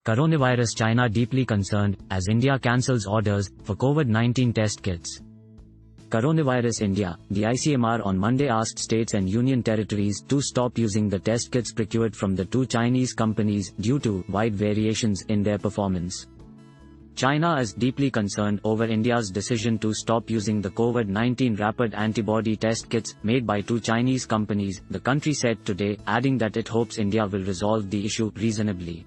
Coronavirus: China deeply concerned, as India cancels orders for COVID-19 test kits. Coronavirus: India, the ICMR on Monday asked states and union territories to stop using the test kits procured from the two Chinese companies due to wide variations in their performance. China is deeply concerned over India's decision to stop using the COVID-19 rapid antibody test kits made by two Chinese companies, the country said today, adding that it hopes India will resolve the issue reasonably.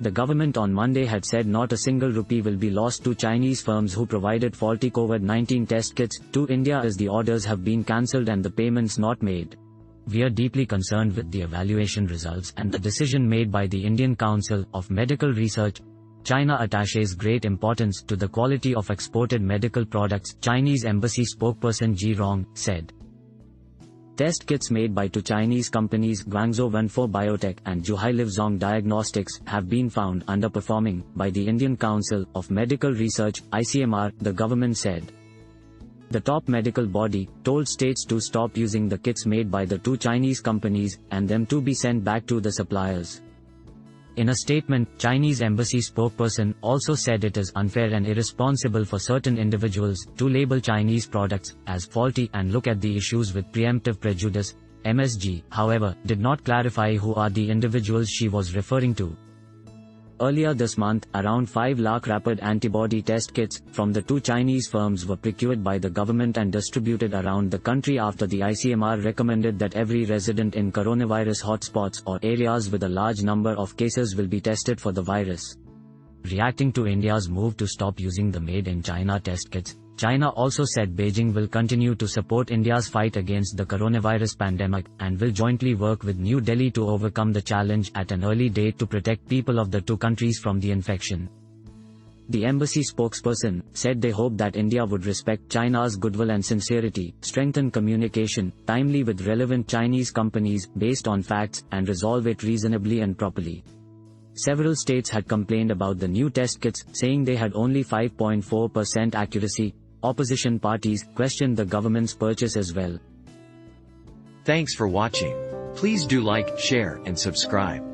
The government on Monday had said not a single rupee will be lost to Chinese firms who provided faulty COVID-19 test kits to India as the orders have been cancelled and the payments not made. We are deeply concerned with the evaluation results and the decision made by the Indian Council of Medical Research. China attaches great importance to the quality of exported medical products, Chinese embassy spokesperson Ji Rong said. Test kits made by two Chinese companies Guangzhou Wenfor Biotech and Zhuhai Livzong Diagnostics have been found underperforming by the Indian Council of Medical Research, ICMR, the government said. The top medical body told states to stop using the kits made by the two Chinese companies and them to be sent back to the suppliers. In a statement, Chinese embassy spokesperson also said it is unfair and irresponsible for certain individuals to label Chinese products as faulty and look at the issues with preemptive prejudice. MSG, however, did not clarify who are the individuals she was referring to. Earlier this month, around 5 lakh rapid antibody test kits from the two Chinese firms were procured by the government and distributed around the country after the ICMR recommended that every resident in coronavirus hotspots or areas with a large number of cases will be tested for the virus. Reacting to India's move to stop using the made in China test kits, China also said Beijing will continue to support India's fight against the coronavirus pandemic and will jointly work with New Delhi to overcome the challenge at an early date to protect people of the two countries from the infection. The embassy spokesperson said they hope that India would respect China's goodwill and sincerity, strengthen communication timely with relevant Chinese companies based on facts, and resolve it reasonably and properly. Several states had complained about the new test kits, saying they had only 5.4% accuracy. Opposition parties questioned the government's purchase as well. Thanks for watching. Please do like, share, and subscribe.